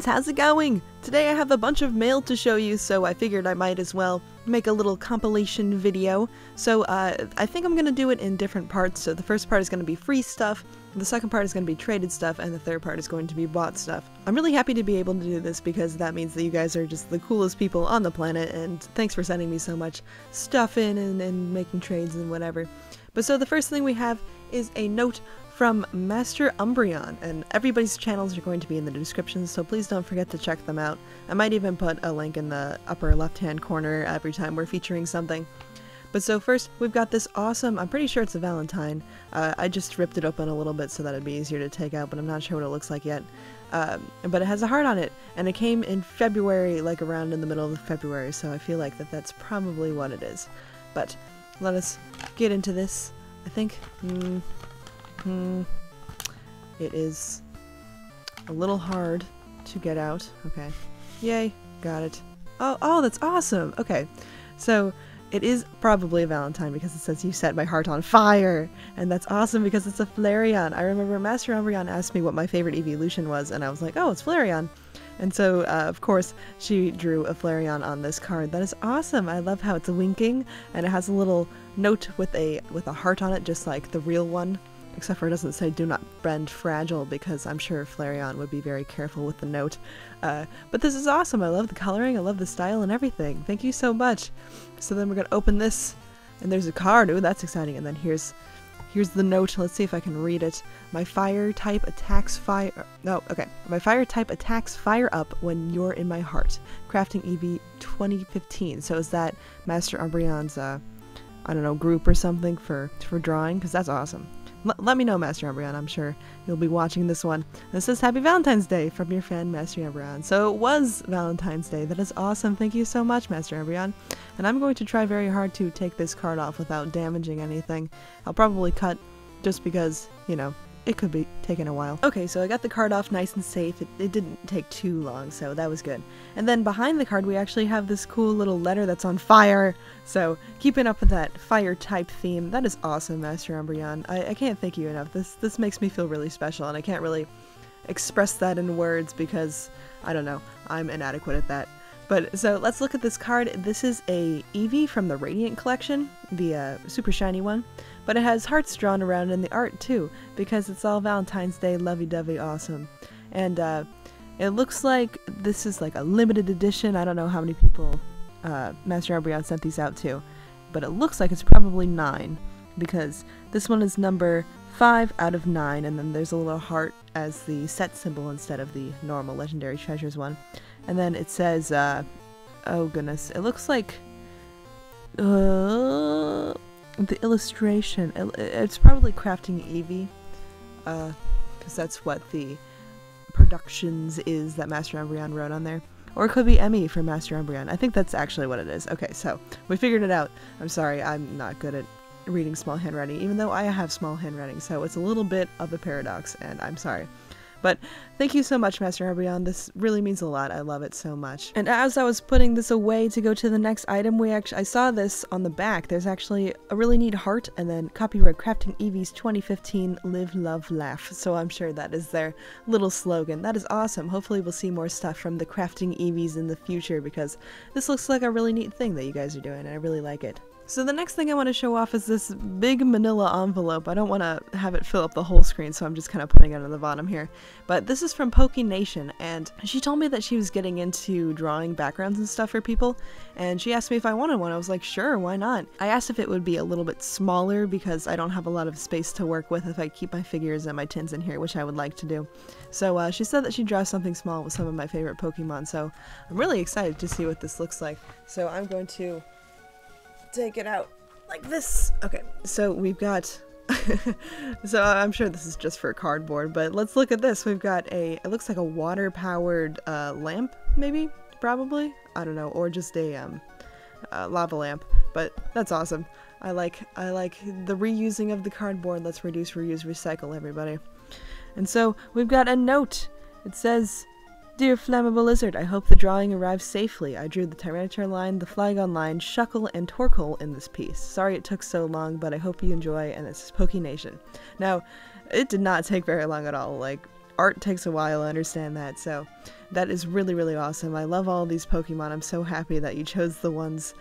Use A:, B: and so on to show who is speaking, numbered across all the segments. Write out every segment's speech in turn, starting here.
A: how's it going? Today I have a bunch of mail to show you, so I figured I might as well make a little compilation video. So I think I'm going to do it in different parts. So the first part is going to be free stuff, the second part is going to be traded stuff, and the third part is going to be bought stuff. I'm really happy to be able to do this because that means that you guys are just the coolest people on the planet, and thanks for sending me so much stuff in and making trades and whatever. But so the first thing we have is a note from Master Umbreon, and everybody's channels are going to be in the description, so please don't forget to check them out. I might even put a link in the upper left-hand corner every time we're featuring something. But so first, we've got this awesome, I'm pretty sure it's a Valentine. I just ripped it open a little bit so that it'd be easier to take out, but I'm not sure what it looks like yet. But it has a heart on it, and it came in February, like around in the middle of February, so I feel like that's probably what it is. But let us get into this, I think. It is a little hard to get out. Okay. Yay. Got it. Oh, that's awesome. Okay. So it is probably a Valentine because it says you set my heart on fire. And that's awesome because it's a Flareon. I remember Master Umbreon asked me what my favorite evolution was, and I was like, oh, it's Flareon. And so, of course, she drew a Flareon on this card. That is awesome. I love how it's winking, and it has a little note with a heart on it, just like the real one. Except for it doesn't say do not bend fragile, because I'm sure Flareon would be very careful with the note. But this is awesome. I love the coloring, I love the style and everything. Thank you so much. So then we're going to open this, and there's a card. Ooh, that's exciting. And then here's the note. Let's see if I can read it. My fire type attacks fire... No, okay. My fire type attacks fire up when you're in my heart. Crafting EV 2015. So is that Master Umbreon's, I don't know, group or something for drawing? Because that's awesome. Let me know, Master Umbreon. I'm sure you'll be watching this one. This says Happy Valentine's Day from your fan, Master Umbreon. So it was Valentine's Day. That is awesome. Thank you so much, Master Umbreon. And I'm going to try very hard to take this card off without damaging anything. I'll probably cut just because, you know, it could be taking a while. Okay, so I got the card off nice and safe. It didn't take too long, so that was good. And then behind the card, we actually have this cool little letter that's on fire. So keeping up with that fire type theme, that is awesome, Master Umbreon. I can't thank you enough. This makes me feel really special, and I can't really express that in words because, I don't know, I'm inadequate at that. But so let's look at this card. This is a Eevee from the Radiant collection, the super shiny one. But it has hearts drawn around in the art too, because it's all Valentine's Day lovey-dovey awesome. And it looks like this is like a limited edition. I don't know how many people Master Umbreon sent these out to, but it looks like it's probably 9, because this one is number 5 out of 9, and then there's a little heart as the set symbol instead of the normal Legendary Treasures one. And then it says, oh goodness, it looks like, the illustration, it's probably Crafting Eevee, because that's what the productions is that Master Umbreon wrote on there. Or it could be Emmy for Master Umbreon. I think that's actually what it is. Okay, so we figured it out. I'm sorry, I'm not good at reading small handwriting, even though I have small handwriting, so it's a little bit of a paradox, and I'm sorry. But thank you so much, Master Umbreon. This really means a lot. I love it so much. And as I was putting this away to go to the next item, I saw this on the back. There's actually a really neat heart, and then copyright Crafting Eevee's 2015 Live, Love, Laugh. So I'm sure that is their little slogan. That is awesome. Hopefully we'll see more stuff from the Crafting Eevees in the future, because this looks like a really neat thing that you guys are doing, and I really like it. So the next thing I want to show off is this big manila envelope. I don't want to have it fill up the whole screen, so I'm just kind of putting it on the bottom here. But this is from Nation, and she told me that she was getting into drawing backgrounds and stuff for people, and she asked me if I wanted one. I was like, sure, why not? I asked if it would be a little bit smaller because I don't have a lot of space to work with if I keep my figures and my tins in here, which I would like to do. So she said that she'd draw something small with some of my favorite Pokemon, so I'm really excited to see what this looks like. So I'm going to take it out like this. Okay, so we've got so I'm sure this is just for cardboard, but let's look at this. We've got it looks like a water powered lamp, maybe, probably, I don't know, or just a lava lamp, but that's awesome. I like the reusing of the cardboard. Let's reduce, reuse, recycle, everybody. And so we've got a note. It says, Dear Flammable Lizard, I hope the drawing arrives safely. I drew the Tyranitar line, the Flygon line, Shuckle, and Torkoal in this piece. Sorry it took so long, but I hope you enjoy, and this is Nation. Now, it did not take very long at all. Like, art takes a while, I understand that, so that is really, really awesome. I love all these Pokemon. I'm so happy that you chose the ones,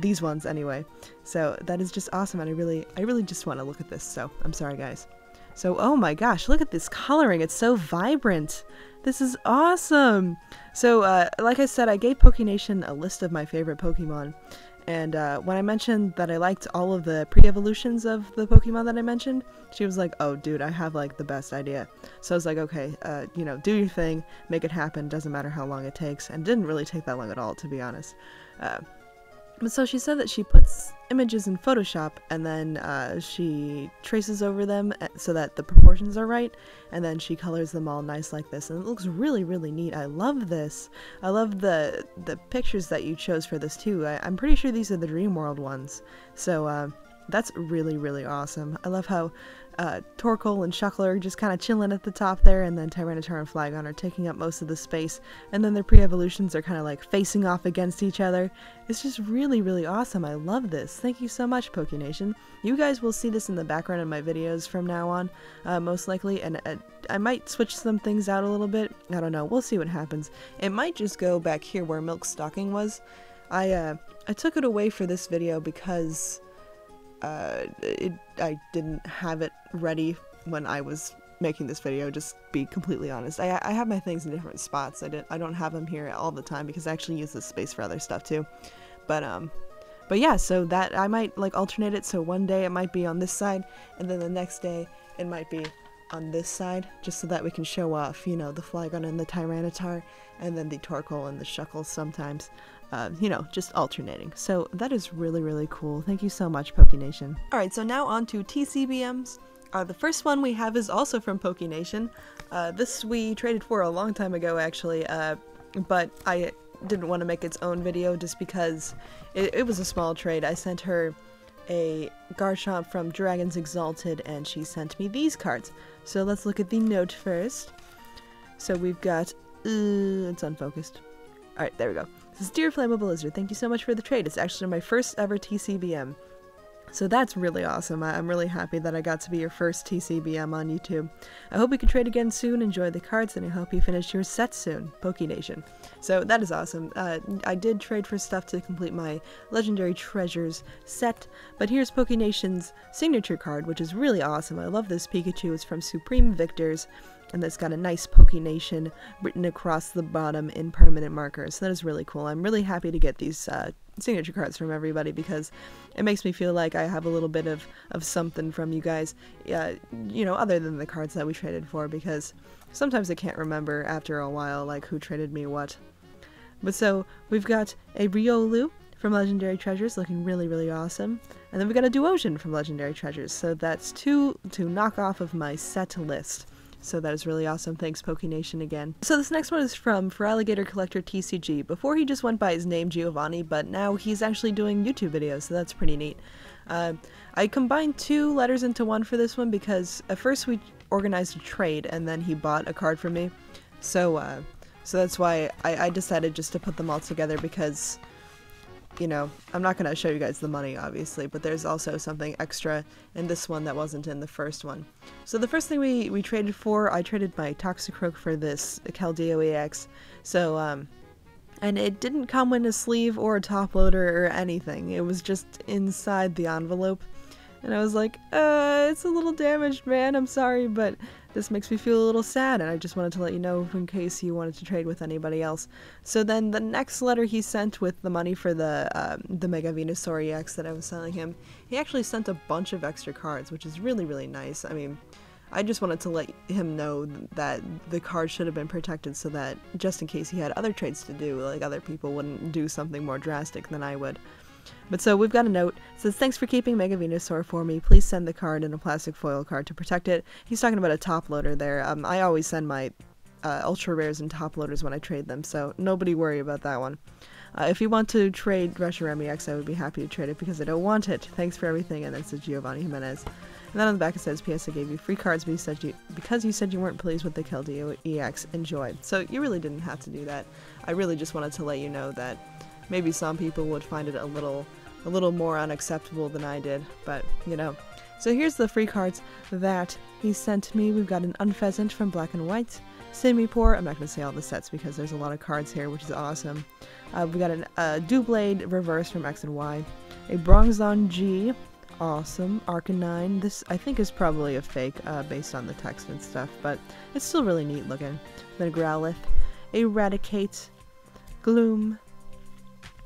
A: these ones anyway. So that is just awesome, and I really just want to look at this, so I'm sorry guys. So, oh my gosh, look at this coloring. It's so vibrant. This is awesome. So, like I said, I gave PokeNation a list of my favorite Pokemon. And when I mentioned that I liked all of the pre-evolutions of the Pokemon that I mentioned, she was like, oh dude, I have like the best idea. So I was like, okay, you know, do your thing, make it happen, doesn't matter how long it takes. And it didn't really take that long at all, to be honest. But so she said that she puts images in Photoshop and then she traces over them so that the proportions are right, and then she colors them all nice like this, and it looks really, really neat. I love this. I love the pictures that you chose for this too. I'm pretty sure these are the Dream World ones, so that's really, really awesome. I love how Torkoal and Shuckler are just kind of chilling at the top there, and then Tyranitar and Flygon are taking up most of the space, and then their pre-evolutions are kind of like facing off against each other. It's just really, really awesome. I love this. Thank you so much, PokeNation. You guys will see this in the background of my videos from now on, most likely, and I might switch some things out a little bit. I don't know. We'll see what happens. It might just go back here where Milk's stocking was. I took it away for this video because I didn't have it ready when I was making this video, just be completely honest. I have my things in different spots. I don't have them here all the time because I actually use this space for other stuff too. But yeah, so that I might like alternate it, so one day it might be on this side and then the next day it might be on this side, just so that we can show off, you know, the Flygon and the Tyranitar, and then the Torkoal and the Shuckle sometimes. You know, just alternating. So that is really, really cool. Thank you so much, PokeNation. Alright, so now on to TCBMs. The first one we have is also from PokeNation. This we traded for a long time ago, actually, but I didn't want to make its own video just because it was a small trade. I sent her a Garchomp from Dragons Exalted, and she sent me these cards. So let's look at the note first. So we've got... it's unfocused. Alright, there we go. This is Dear Flammable Lizard, thank you so much for the trade. It's actually my first ever TCBM. So that's really awesome. I'm really happy that I got to be your first TCBM on YouTube. I hope we can trade again soon, enjoy the cards, and I hope you finish your set soon, PokeNation. So that is awesome. I did trade for stuff to complete my Legendary Treasures set, but here's PokeNation's signature card, which is really awesome. I love this Pikachu. It's from Supreme Victors, and it's got a nice PokeNation written across the bottom in permanent markers. So that is really cool. I'm really happy to get these signature cards from everybody because it makes me feel like I have a little bit of something from you guys, you know, other than the cards that we traded for, because sometimes I can't remember after a while, like, who traded me what. But so, we've got a Riolu from Legendary Treasures, looking really, really awesome. And then we got a Duosion from Legendary Treasures, so that's two to knock off of my set list. So that is really awesome. Thanks, PokeNation, again. So this next one is from Feraligatr Collector TCG. Before he just went by his name Giovanni, but now he's actually doing YouTube videos, so that's pretty neat. I combined two letters into one for this one because at first we organized a trade and then he bought a card from me. So that's why I decided just to put them all together because, you know, I'm not going to show you guys the money, obviously, but there's also something extra in this one that wasn't in the first one. So the first thing we traded for, I traded my Toxicroak for this Keldeo EX. So, and it didn't come in a sleeve or a top loader or anything. It was just inside the envelope. And I was like, it's a little damaged, man. I'm sorry, but this makes me feel a little sad, and I just wanted to let you know in case you wanted to trade with anybody else. So then the next letter he sent with the money for the Mega Venusaur EX that I was selling him, he actually sent a bunch of extra cards, which is really, really nice. I mean, I just wanted to let him know that the card should have been protected so that just in case he had other trades to do, like other people wouldn't do something more drastic than I would. But so we've got a note. It says, thanks for keeping Mega Venusaur for me. Please send the card in a plastic foil card to protect it. He's talking about a top loader there. I always send my ultra rares and top loaders when I trade them, so nobody worry about that one. If you want to trade Reshiram EX, I would be happy to trade it because I don't want it. Thanks for everything. And then it says Giovanni Jimenez. And then on the back it says, P.S. I gave you free cards because you said you weren't pleased with the Keldeo EX. Enjoy. So you really didn't have to do that. I really just wanted to let you know that maybe some people would find it a little more unacceptable than I did, but, you know, So here's the free cards that he sent me. We've got an Unpheasant from Black and White, Simipour. I'm not going to say all the sets because there's a lot of cards here, which is awesome. We got a Doublade reverse from X and Y, a Bronzong G, awesome, Arcanine. This I think is probably a fake based on the text and stuff, but it's still really neat looking. Then a Growlithe, a Raticate, Gloom,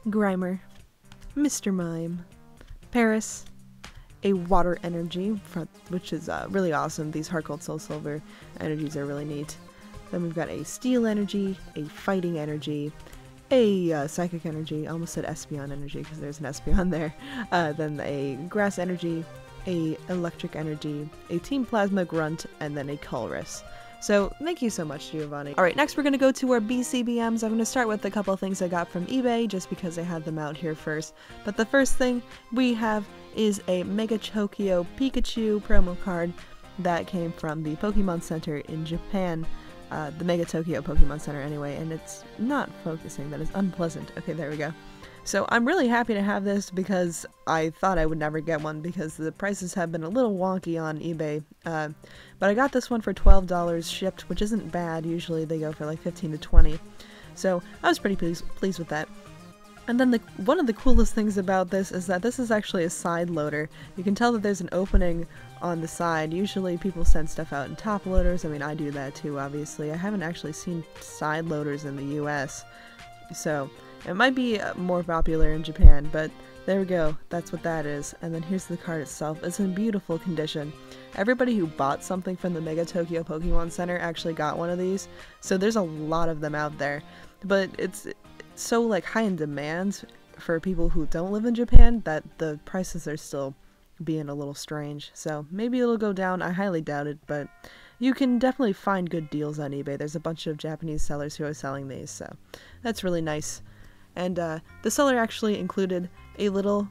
A: Grimer, Mr. Mime, Paris, a Water Energy, which is really awesome. These Heart Gold Soul Silver energies are really neat. Then we've got a Steel Energy, a Fighting Energy, a Psychic Energy, I almost said Espeon Energy because there's an Espeon there, then a Grass Energy, a Electric Energy, a Team Plasma Grunt, and then a Colress. So thank you so much, Giovanni. Alright, next we're going to go to our BCBMs. I'm going to start with a couple of things I got from eBay just because I had them out here first. But the first thing we have is a Mega Chokio Pikachu promo card that came from the Pokemon Center in Japan. The Mega Tokyo Pokemon Center anyway, and it's not focusing. That is unpleasant. Okay, there we go. So I'm really happy to have this because I thought I would never get one because the prices have been a little wonky on eBay. But I got this one for $12 shipped, which isn't bad. Usually they go for like 15 to 20. So I was pretty pleased with that. And then one of the coolest things about this is that this is actually a side loader. You can tell that there's an opening on the side. Usually people send stuff out in top loaders. I mean, I do that too, obviously. I haven't actually seen side loaders in the US. So it might be more popular in Japan, but there we go. That's what that is. And then here's the card itself. It's in beautiful condition. Everybody who bought something from the Mega Tokyo Pokemon Center actually got one of these. So there's a lot of them out there. But it's so like high in demand for people who don't live in Japan that the prices are still being a little strange. So maybe it'll go down. I highly doubt it, but you can definitely find good deals on eBay. There's a bunch of Japanese sellers who are selling these, so that's really nice. And the seller actually included a little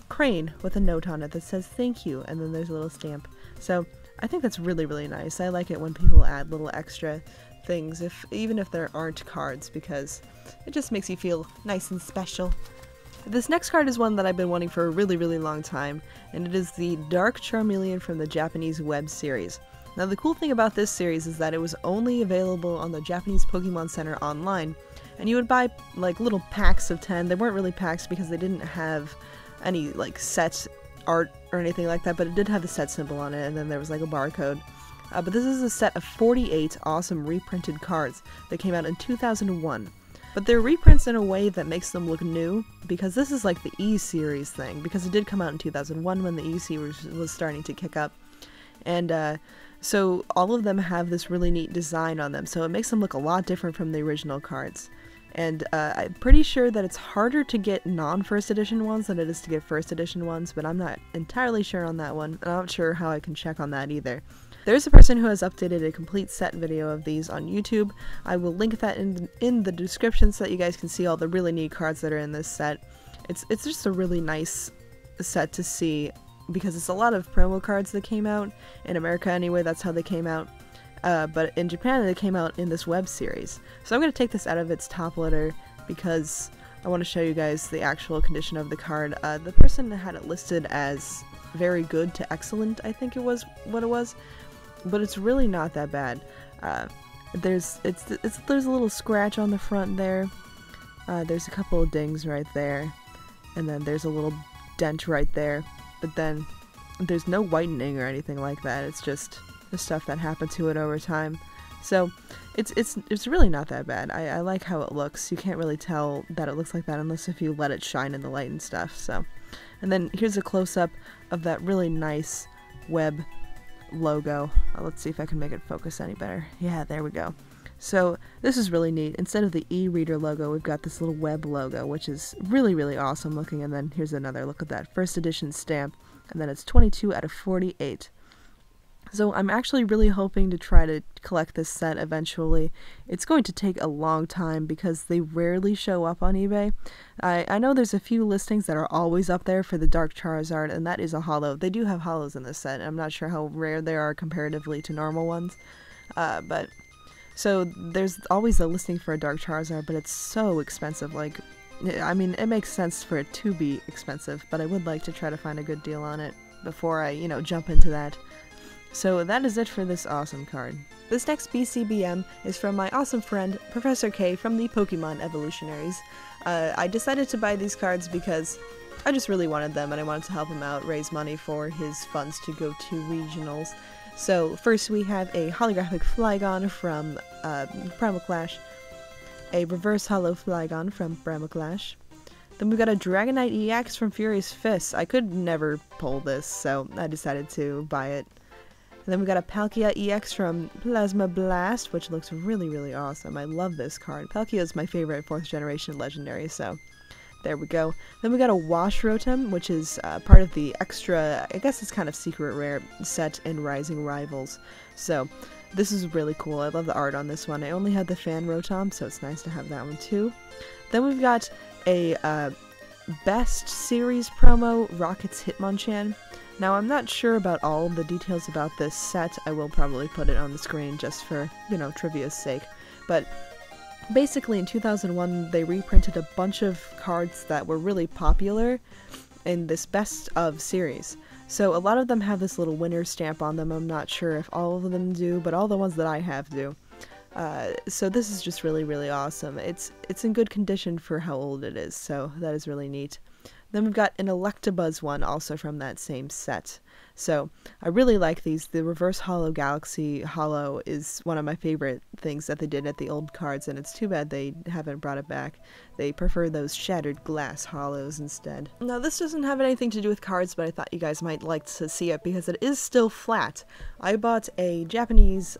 A: crane with a note on it that says thank you, and then there's a little stamp. So I think that's really, really nice. I like it when people add little extra things, even if there aren't cards, because it just makes you feel nice and special. This next card is one that I've been wanting for a really, really long time, and it is the Dark Charmeleon from the Japanese web series. Now the cool thing about this series is that it was only available on the Japanese Pokemon Center online, and you would buy like little packs of 10. They weren't really packs because they didn't have any like set art or anything like that, but it did have the set symbol on it, and then there was like a barcode. But this is a set of 48 awesome reprinted cards that came out in 2001. But they're reprints in a way that makes them look new, because this is like the E-Series thing, because it did come out in 2001 when the E-Series was starting to kick up. And so all of them have this really neat design on them, so it makes them look a lot different from the original cards. And I'm pretty sure that it's harder to get non-first edition ones than it is to get first edition ones, but I'm not entirely sure on that one. I'm not sure how I can check on that either. There's a person who has updated a complete set video of these on YouTube. I will link that in the description so that you guys can see all the really neat cards that are in this set. It's just a really nice set to see, because it's a lot of promo cards that came out. In America anyway, that's how they came out. But in Japan they came out in this web series. So I'm going to take this out of its top loader because I want to show you guys the actual condition of the card. The person had it listed as very good to excellent, I think it was what it was. But it's really not that bad. There's a little scratch on the front there. There's a couple of dings right there, and then there's a little dent right there. But then there's no whitening or anything like that. It's just the stuff that happened to it over time. So it's really not that bad. I like how it looks. You can't really tell that it looks like that unless if you let it shine in the light and stuff. So, and then here's a close-up of that really nice web logo. Let's see if I can make it focus any better. Yeah, there we go. So this is really neat. Instead of the e-reader logo, we've got this little web logo, which is really, really awesome looking. And then here's another look at that first edition stamp, and then it's 22 out of 48. So I'm actually really hoping to try to collect this set eventually. It's going to take a long time because they rarely show up on eBay. I know there's a few listings that are always up there for the Dark Charizard, and that is a holo. They do have holos in this set. I'm not sure how rare they are comparatively to normal ones. But so there's always a listing for a Dark Charizard, but it's so expensive. Like, I mean, it makes sense for it to be expensive, but I would like to try to find a good deal on it. before I, you know, jump into that. So that is it for this awesome card. This next BCBM is from my awesome friend, Professor K from the Pokemon Evolutionaries. I decided to buy these cards because I just really wanted them and I wanted to help him out, raise money for his funds to go to regionals. So first we have a holographic Flygon from Primal Clash, a reverse holo Flygon from Primal Clash. Then we've got a Dragonite EX from Furious Fist. I could never pull this, so I decided to buy it. And then we got a Palkia EX from Plasma Blast, which looks really, really awesome. I love this card. Palkia is my favorite 4th generation legendary, so there we go. Then we got a Wash Rotom, which is part of the extra, I guess it's kind of secret rare set in Rising Rivals. So this is really cool. I love the art on this one. I only had the Fan Rotom, so it's nice to have that one too. Then we've got a Best Series promo, Rocket's Hitmonchan. Now, I'm not sure about all of the details about this set. I will probably put it on the screen just for, you know, trivia's sake. But basically, in 2001, they reprinted a bunch of cards that were really popular in this Best of series. So a lot of them have this little winner stamp on them. I'm not sure if all of them do, but all the ones that I have do. So this is just really, really awesome. It's in good condition for how old it is, so that is really neat. Then we've got an Electabuzz one also from that same set. So I really like these. The Reverse Holo Galaxy Holo is one of my favorite things that they did at the old cards, and it's too bad they haven't brought it back. They prefer those shattered glass holos instead. Now this doesn't have anything to do with cards, but I thought you guys might like to see it because it is still flat. I bought a Japanese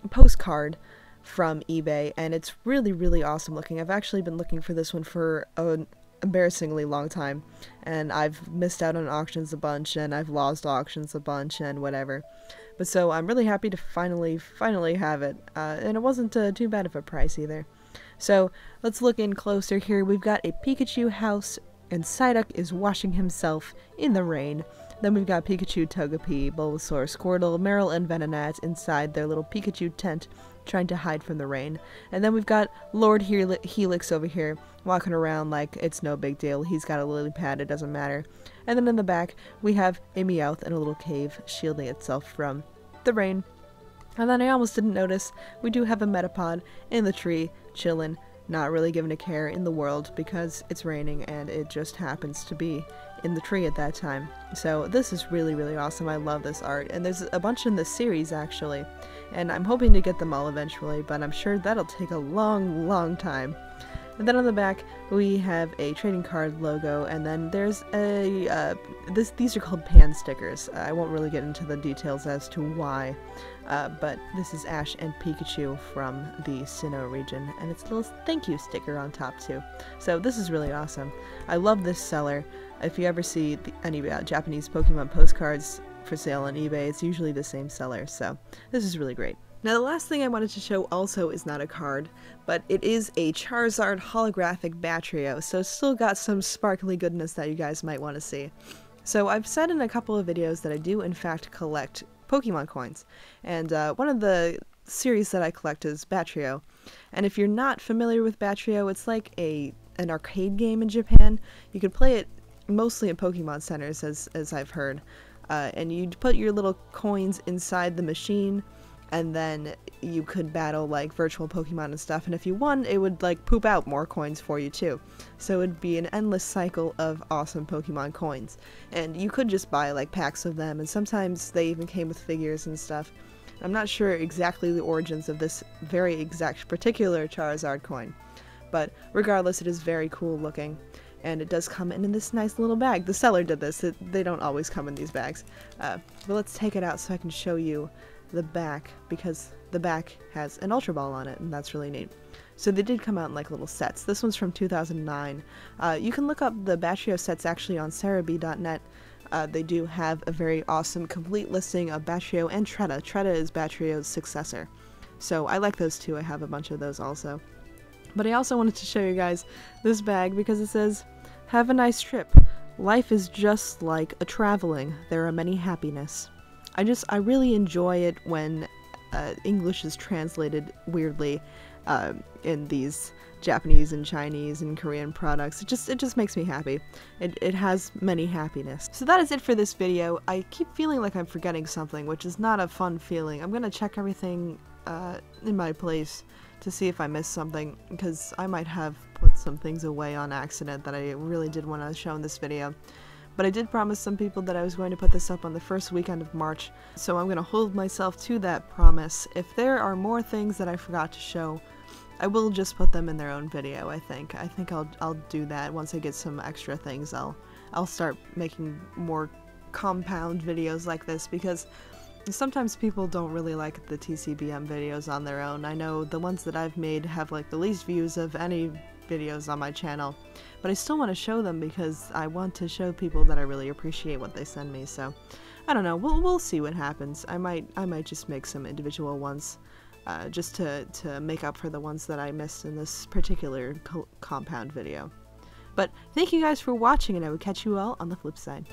A: postcard from eBay, and it's really, really awesome looking. I've actually been looking for this one for an embarrassingly long time, and I've missed out on auctions a bunch, and I've lost auctions a bunch, and whatever. But so I'm really happy to finally have it, and it wasn't too bad of a price either. So let's look in closer here. We've got a Pikachu house, and Psyduck is washing himself in the rain. Then we've got Pikachu, Togepi, Bulbasaur, Squirtle, Marill, and Venonat inside their little Pikachu tent, trying to hide from the rain. And then we've got Lord Helix over here, walking around like it's no big deal. He's got a lily pad, it doesn't matter. And then in the back, we have a Meowth in a little cave, shielding itself from the rain. And then I almost didn't notice, we do have a Metapod in the tree, chillin', not really giving a care in the world because it's raining and it just happens to be in the tree at that time. So this is really, really awesome. I love this art, and there's a bunch in this series actually, and I'm hoping to get them all eventually, but I'm sure that'll take a long, long time. And then on the back we have a trading card logo, and then there's a these are called pan stickers. I won't really get into the details as to why, but this is Ash and Pikachu from the Sinnoh region, and it's a little thank you sticker on top too. So this is really awesome. I love this seller. If you ever see any Japanese Pokemon postcards for sale on eBay, it's usually the same seller, so this is really great. Now the last thing I wanted to show also is not a card, but it is a Charizard holographic Batrio, so it's still got some sparkly goodness that you guys might want to see. So I've said in a couple of videos that I do in fact collect Pokemon coins, and one of the series that I collect is Batrio. And if you're not familiar with Batrio, it's like an arcade game in Japan. You could play it mostly in Pokemon centers, as I've heard, and you'd put your little coins inside the machine, and then you could battle like virtual Pokemon and stuff, and if you won, it would like poop out more coins for you too. So it'd be an endless cycle of awesome Pokemon coins, and you could just buy like packs of them, and sometimes they even came with figures and stuff. I'm not sure exactly the origins of this very exact particular Charizard coin, but regardless, it is very cool looking. And it does come in this nice little bag. The seller did this. They don't always come in these bags. But let's take it out so I can show you the back, because the back has an Ultra Ball on it, and that's really neat. So they did come out in like little sets. This one's from 2009. You can look up the Batrio sets actually on Cerebi.net. They do have a very awesome complete listing of Batrio and Tretta. Tretta is Batrio's successor. So I like those two. I have a bunch of those also. But I also wanted to show you guys this bag because it says, "Have a nice trip. Life is just like a traveling. There are many happiness." I really enjoy it when English is translated weirdly, in these Japanese and Chinese and Korean products. It just makes me happy. It has many happiness. So that is it for this video. I keep feeling like I'm forgetting something, which is not a fun feeling. I'm gonna check everything in my place to see if I missed something, because I might have put some things away on accident that I really did want to show in this video. But I did promise some people that I was going to put this up on the first weekend of March, so I'm going to hold myself to that promise. If there are more things that I forgot to show, I will just put them in their own video, I think. I think I'll do that. Once I get some extra things, I'll start making more compound videos like this, because sometimes people don't really like the TCBM videos on their own. I know the ones that I've made have like the least views of any videos on my channel, but I still want to show them because I want to show people that I really appreciate what they send me. So I don't know, we'll see what happens. I might just make some individual ones just to make up for the ones that I missed in this particular compound video. But thank you guys for watching, and I will catch you all on the flip side.